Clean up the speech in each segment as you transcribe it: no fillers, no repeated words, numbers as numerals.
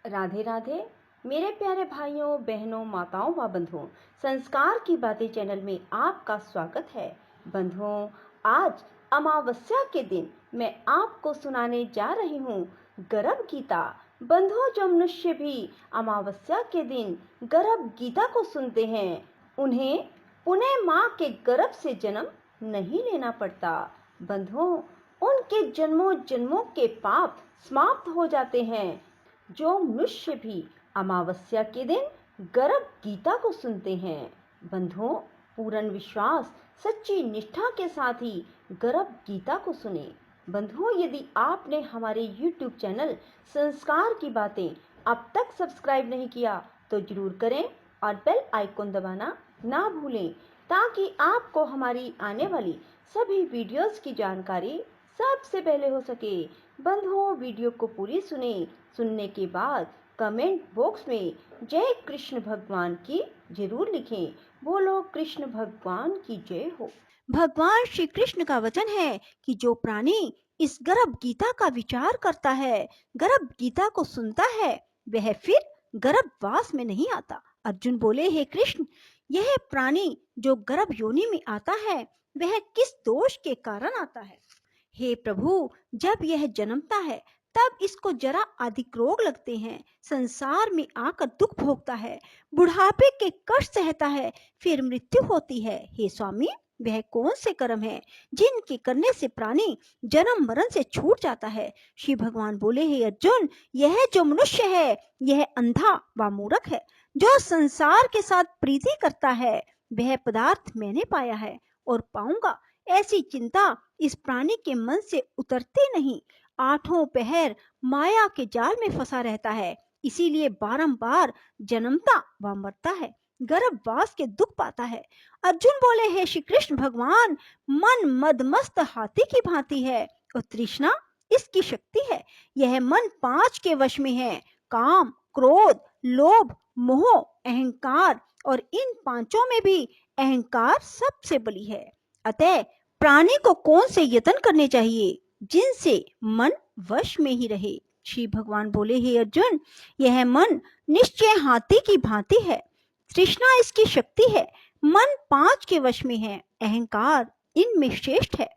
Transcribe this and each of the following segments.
राधे राधे मेरे प्यारे भाइयों बहनों माताओं व बंधुओं, संस्कार की बातें चैनल में आपका स्वागत है। बंधुओं, आज अमावस्या के दिन मैं आपको सुनाने जा रही हूँ गर्भ गीता। बंधुओं, जो मनुष्य भी अमावस्या के दिन गर्भ गीता को सुनते हैं, उन्हें पुनः माँ के गर्भ से जन्म नहीं लेना पड़ता। बंधुओं, उनके जन्मों जन्मों के पाप समाप्त हो जाते हैं। जो मनुष्य भी अमावस्या के दिन गर्भ गीता को सुनते हैं, बंधुओं, पूर्ण विश्वास सच्ची निष्ठा के साथ ही गर्भ गीता को सुने। बंधुओं, यदि आपने हमारे YouTube चैनल संस्कार की बातें अब तक सब्सक्राइब नहीं किया तो जरूर करें और बेल आइकन दबाना ना भूलें, ताकि आपको हमारी आने वाली सभी वीडियोस की जानकारी सबसे पहले हो सके। बंधुओं, वीडियो को पूरी सुनने के बाद कमेंट बॉक्स में जय कृष्ण भगवान की जरूर लिखें। बोलो कृष्ण भगवान की जय हो। भगवान श्री कृष्ण का वचन है कि जो प्राणी इस गर्भ गीता का विचार करता है, गर्भ गीता को सुनता है, वह फिर गर्भवास में नहीं आता। अर्जुन बोले, हे कृष्ण, यह प्राणी जो गर्भ योनि में आता है, वह किस दोष के कारण आता है? हे प्रभु, जब यह जन्मता है तब इसको जरा अधिक रोग लगते हैं, संसार में आकर दुख भोगता है, बुढ़ापे के कष्ट सहता है, फिर मृत्यु होती है। हे स्वामी, वह कौन से कर्म है जिनके करने से प्राणी जन्म मरण से छूट जाता है? श्री भगवान बोले, हे अर्जुन, यह जो मनुष्य है, यह अंधा व मूर्ख है। जो संसार के साथ प्रीति करता है, वह पदार्थ मैंने पाया है और पाऊंगा, ऐसी चिंता इस प्राणी के मन से उतरती नहीं। आठों पहर माया के जाल में फंसा रहता है, इसीलिए बारंबार जन्मता व मरता है, गर्भवास के दुख पाता है। अर्जुन बोले, हे श्री कृष्ण भगवान, मन मदमस्त हाथी की भांति है और तृष्णा इसकी शक्ति है। यह मन 5 के वश में है, काम, क्रोध, लोभ, मोह, अहंकार, और इन पांचों में भी अहंकार सबसे बली है। अतः प्राणी को कौन से यत्न करने चाहिए जिनसे मन वश में ही रहे? श्री भगवान बोले, हे अर्जुन, यह मन निश्चय हाथी की भांति है, तृष्णा इसकी शक्ति है, मन 5 के वश में है, अहंकार इनमें श्रेष्ठ है।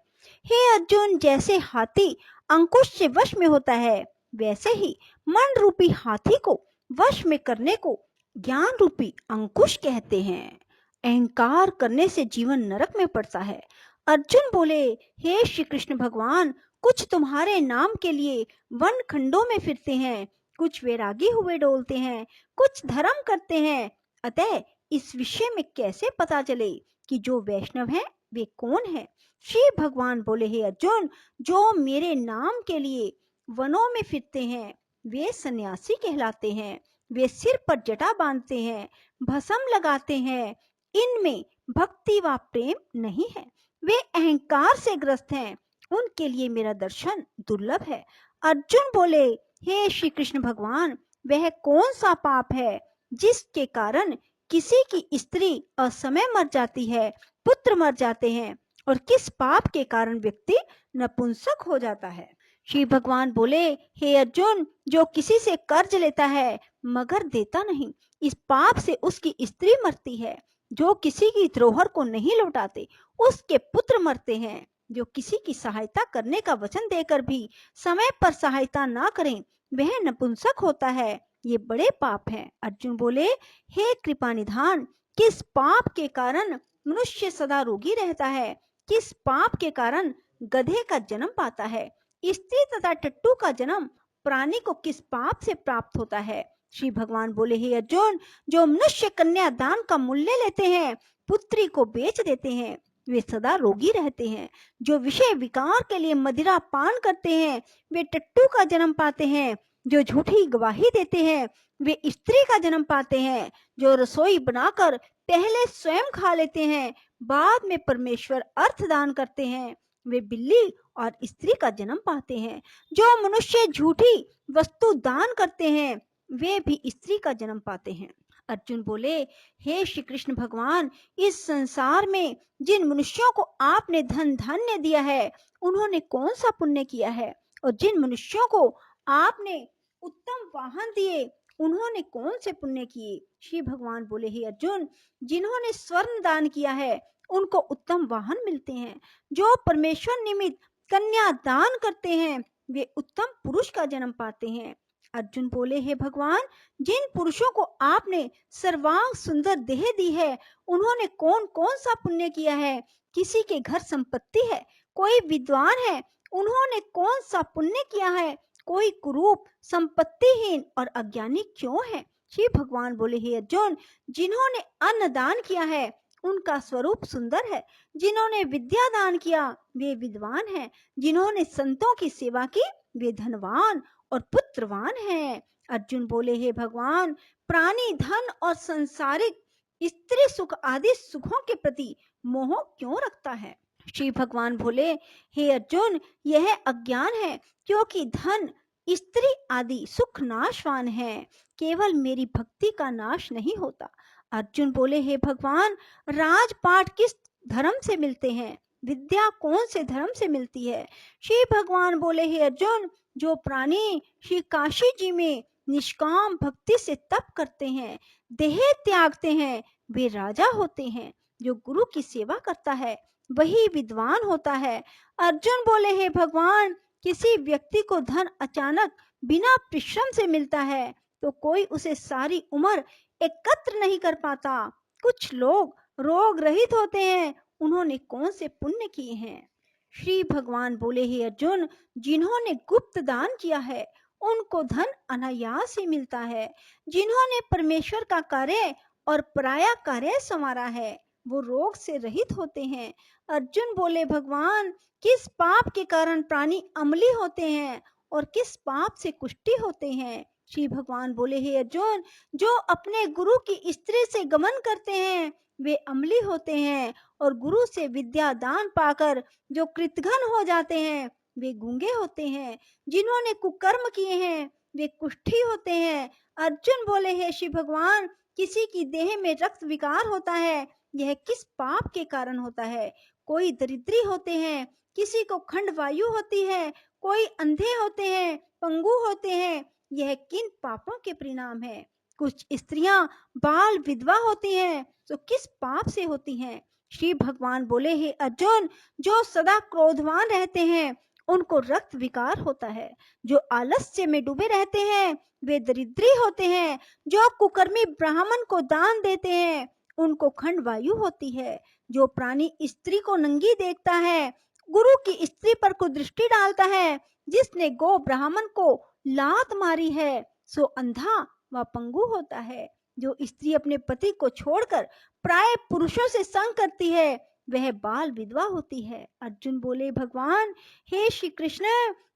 हे अर्जुन, जैसे हाथी अंकुश से वश में होता है, वैसे ही मन रूपी हाथी को वश में करने को ज्ञान रूपी अंकुश कहते हैं। अहंकार करने से जीवन नरक में पड़ता है। अर्जुन बोले, हे श्री कृष्ण भगवान, कुछ तुम्हारे नाम के लिए वन खंडों में फिरते हैं, कुछ वैरागी हुए डोलते हैं, कुछ धर्म करते हैं। अतः इस विषय में कैसे पता चले कि जो वैष्णव है वे कौन है? श्री भगवान बोले, हे अर्जुन, जो मेरे नाम के लिए वनों में फिरते हैं, वे सन्यासी कहलाते हैं। वे सिर पर जटा बांधते हैं, भस्म लगाते हैं, इनमें भक्ति व प्रेम नहीं है। वे अहंकार से ग्रस्त हैं, उनके लिए मेरा दर्शन दुर्लभ है। अर्जुन बोले, हे श्री कृष्ण भगवान, वह कौन सा पाप है जिसके कारण किसी की स्त्री असमय मर जाती है, पुत्र मर जाते हैं, और किस पाप के कारण व्यक्ति नपुंसक हो जाता है? श्री भगवान बोले, हे अर्जुन, जो किसी से कर्ज लेता है मगर देता नहीं, इस पाप से उसकी स्त्री मरती है। जो किसी की धरोहर को नहीं लौटाते, उसके पुत्र मरते हैं। जो किसी की सहायता करने का वचन देकर भी समय पर सहायता ना करें, वह नपुंसक होता है। ये बड़े पाप हैं। अर्जुन बोले, हे कृपा निधान, किस पाप के कारण मनुष्य सदा रोगी रहता है? किस पाप के कारण गधे का जन्म पाता है? स्त्री तथा टट्टू का जन्म प्राणी को किस पाप से प्राप्त होता है? श्री भगवान बोले, हे अर्जुन, जो मनुष्य कन्या दान का मूल्य लेते हैं, पुत्री को बेच देते हैं, वे सदा रोगी रहते हैं। जो विषय विकार के लिए मदिरा पान करते हैं, वे टट्टू का जन्म पाते हैं। जो झूठी गवाही देते हैं, वे स्त्री का जन्म पाते हैं। जो रसोई बनाकर पहले स्वयं खा लेते हैं, बाद में परमेश्वर अर्थ दान करते हैं, वे बिल्ली और स्त्री का जन्म पाते हैं। जो मनुष्य झूठी वस्तु दान करते हैं, वे भी स्त्री का जन्म पाते हैं। अर्जुन बोले, हे श्री कृष्ण भगवान, इस संसार में जिन मनुष्यों को आपने धन धान्य दिया है, उन्होंने कौन सा पुण्य किया है? और जिन मनुष्यों को आपने उत्तम वाहन दिए, उन्होंने कौन से पुण्य किए? श्री भगवान बोले, हे अर्जुन, जिन्होंने स्वर्ण दान किया है उनको उत्तम वाहन मिलते हैं। जो परमेश्वर निमित्त कन्या दान करते हैं वे उत्तम पुरुष का जन्म पाते हैं। अर्जुन बोले, हे भगवान, जिन पुरुषों को आपने सर्वांग सुंदर देह दी है उन्होंने कौन कौन सा पुण्य किया है? किसी के घर संपत्ति है, कोई विद्वान है, उन्होंने कौन सा पुण्य किया है? कोई कुरूप, संपत्तिहीन और अज्ञानी क्यों है? श्री भगवान बोले, हे अर्जुन, जिन्होंने अन्न दान किया है उनका स्वरूप सुंदर है। जिन्होंने विद्या दान किया वे विद्वान हैं। जिन्होंने संतों की सेवा की वे धनवान और पुत्रवान हैं। अर्जुन बोले, हे भगवान, प्राणी धन और संसारिक स्त्री सुख आदि सुखों के प्रति मोह क्यों रखता है? श्री भगवान बोले, हे अर्जुन, यह अज्ञान है, क्योंकि धन, स्त्री आदि सुख नाशवान है, केवल मेरी भक्ति का नाश नहीं होता। अर्जुन बोले, हे भगवान, राजपाट किस धर्म से मिलते हैं? विद्या कौन से धर्म से मिलती है? श्री भगवान बोले, हे अर्जुन, जो प्राणी श्री काशी जी में निष्काम भक्ति से तप करते हैं, देह त्यागते हैं, वे राजा होते हैं। जो गुरु की सेवा करता है वही विद्वान होता है। अर्जुन बोले, हे भगवान, किसी व्यक्ति को धन अचानक बिना परिश्रम से मिलता है तो कोई उसे सारी उम्र एकत्र नहीं कर पाता। कुछ लोग रोग रहित होते हैं, उन्होंने कौन से पुण्य किए हैं? श्री भगवान बोले, हे अर्जुन, जिन्होंने गुप्त दान किया है उनको धन अनायास ही मिलता है। जिन्होंने परमेश्वर का कार्य और पराया कार्य संवारा है वो रोग से रहित होते हैं। अर्जुन बोले, भगवान, किस पाप के कारण प्राणी अम्ली होते हैं और किस पाप से कुष्ठी होते हैं? श्री भगवान बोले, हे अर्जुन, जो अपने गुरु की स्त्री से गमन करते हैं वे अम्ली होते हैं, और गुरु से विद्या दान पाकर जो कृतघ्न हो जाते हैं वे गूंगे होते हैं। जिन्होंने कुकर्म किए हैं वे कुष्ठी होते हैं। अर्जुन बोले, हे श्री भगवान, किसी की देह में रक्त विकार होता है, यह किस पाप के कारण होता है? कोई दरिद्री होते हैं, किसी को खंड वायु होती है, कोई अंधे होते हैं, पंगु होते हैं, यह किन पापों के परिणाम है? कुछ स्त्रियां बाल विधवा होती हैं तो किस पाप से होती हैं? श्री भगवान बोले, हे अर्जुन, जो सदा क्रोधवान रहते हैं उनको रक्त विकार होता है। जो आलस्य में डूबे रहते हैं वे दरिद्री होते हैं। जो कुकर्मी ब्राह्मण को दान देते हैं उनको खंड वायु होती है। जो प्राणी स्त्री को नंगी देखता है, गुरु की स्त्री पर कुदृष्टि डालता है, जिसने गो ब्राह्मण को लात मारी है सो अंधा व पंगु होता है। जो स्त्री अपने पति को छोड़कर प्राय पुरुषों से संग करती है वह बाल विधवा होती है। अर्जुन बोले, भगवान, हे श्री कृष्ण,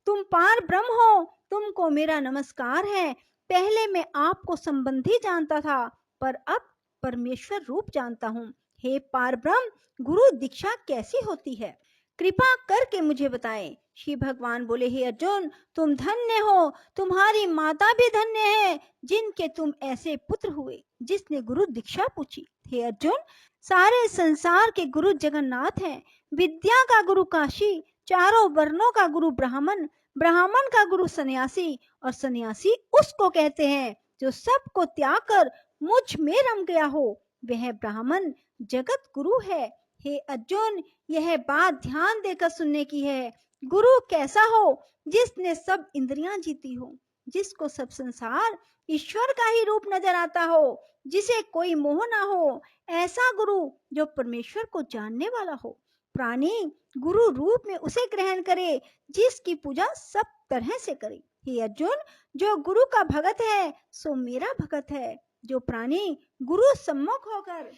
तुम पार ब्रह्म हो, तुमको मेरा नमस्कार है। पहले मैं आपको संबंधी जानता था पर अब परमेश्वर रूप जानता हूँ। हे पार ब्रह्म, गुरु दीक्षा कैसी होती है? कृपा करके मुझे बताएं। श्री भगवान बोले, हे अर्जुन, तुम धन्य हो, तुम्हारी माता भी धन्य है जिनके तुम ऐसे पुत्र हुए जिसने गुरु दीक्षा पूछी। हे अर्जुन, सारे संसार के गुरु जगन्नाथ हैं। विद्या का गुरु काशी, चारों वर्णों का गुरु ब्राह्मण, ब्राह्मण का गुरु सन्यासी, और सन्यासी उसको कहते हैं जो सबको त्याग कर मुझ में रम गया हो। वह ब्राह्मण जगत गुरु है। हे अर्जुन, यह बात ध्यान देकर सुनने की है। गुरु कैसा हो? जिसने सब इंद्रियां जीती हो, जिसको सब संसार ईश्वर का ही रूप नजर आता हो, जिसे कोई मोह ना हो, ऐसा गुरु जो परमेश्वर को जानने वाला हो। प्राणी गुरु रूप में उसे ग्रहण करे जिसकी पूजा सब तरह से करे। हे अर्जुन, जो गुरु का भगत है सो मेरा भगत है। जो प्राणी गुरु सम्मुख होकर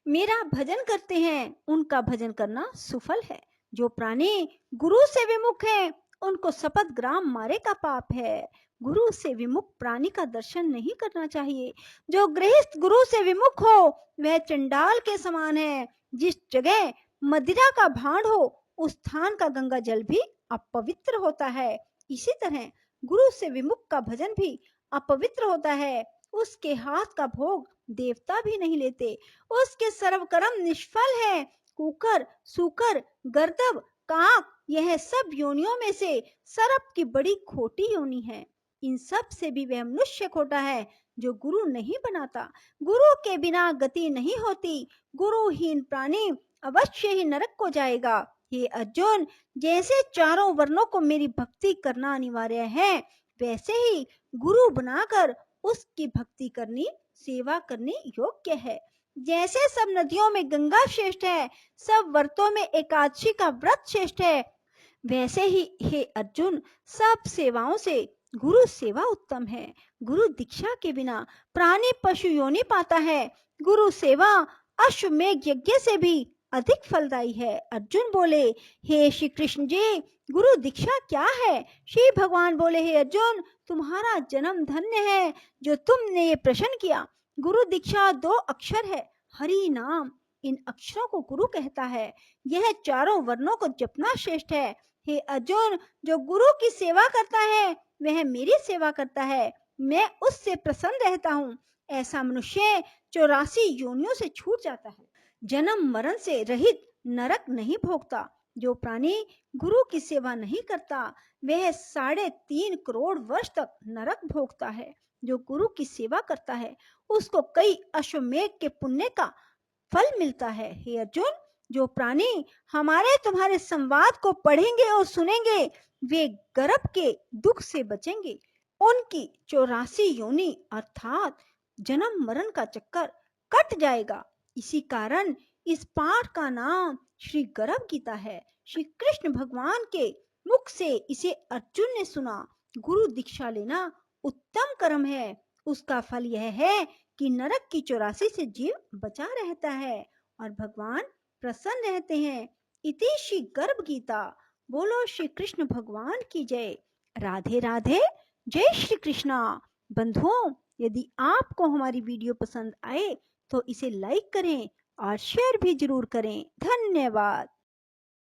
मेरा भजन करते हैं उनका भजन करना सुफल है। जो प्राणी गुरु से विमुख है उनको शपथ ग्राम मारे का पाप है। गुरु से विमुख प्राणी का दर्शन नहीं करना चाहिए। जो गृहस्थ गुरु से विमुख हो वह चंडाल के समान है। जिस जगह मदिरा का भांड हो उस स्थान का गंगा जल भी अपवित्र होता है। इसी तरह गुरु से विमुख का भजन भी अपवित्र होता है। उसके हाथ का भोग देवता भी नहीं लेते। उसके सर्व कर्म निष्फल है। कुकर, सूकर, गर्दभ, काक, यह सब योनियों में से सर्प की बड़ी खोटी योनि है। इन सब से भी वह मनुष्य खोटा है जो गुरु नहीं बनाता। गुरु के बिना गति नहीं होती। गुरुहीन प्राणी अवश्य ही नरक को जाएगा। हे अर्जुन, जैसे चारों वर्णों को मेरी भक्ति करना अनिवार्य है, वैसे ही गुरु बनाकर उसकी भक्ति करनी, सेवा करनी योग्य है। जैसे सब नदियों में गंगा श्रेष्ठ है, सब व्रतों में एकादशी का व्रत श्रेष्ठ है, वैसे ही हे अर्जुन, सब सेवाओं से गुरु सेवा उत्तम है। गुरु दीक्षा के बिना प्राणी पशु योनि पाता है। गुरु सेवा अश्वमेध यज्ञ से भी अधिक फलदायी है। अर्जुन बोले, हे श्री कृष्ण जी, गुरु दीक्षा क्या है? श्री भगवान बोले, हे अर्जुन, तुम्हारा जन्म धन्य है जो तुमने ये प्रश्न किया। गुरु दीक्षा 2 अक्षर है, हरि नाम। इन अक्षरों को गुरु कहता है। यह चारों वर्णों को जपना श्रेष्ठ है। हे अर्जुन, जो गुरु की सेवा करता है वह मेरी सेवा करता है, मैं उससे प्रसन्न रहता हूँ। ऐसा मनुष्य 84 योनियों से छूट जाता है, जन्म मरण से रहित नरक नहीं भोगता। जो प्राणी गुरु की सेवा नहीं करता वह 3.5 करोड़ वर्ष तक नरक भोगता है। जो गुरु की सेवा करता है उसको कई अश्वमेध के पुण्य का फल मिलता है। हे अर्जुन, जो प्राणी हमारे तुम्हारे संवाद को पढ़ेंगे और सुनेंगे वे गर्भ के दुख से बचेंगे। उनकी 84 योनि अर्थात जन्म मरण का चक्कर कट जाएगा। इसी कारण इस पाठ का नाम श्री गर्भ गीता है। श्री कृष्ण भगवान के मुख से इसे अर्जुन ने सुना। गुरु दीक्षा लेना उत्तम कर्म है। उसका फल यह है कि नरक की 84 से जीव बचा रहता है और भगवान प्रसन्न रहते हैं। इति श्री गर्भ गीता। बोलो श्री कृष्ण भगवान की जय। राधे राधे। जय श्री कृष्णा। बंधुओं, यदि आपको हमारी वीडियो पसंद आए तो इसे लाइक करें और शेयर भी जरूर करें। धन्यवाद।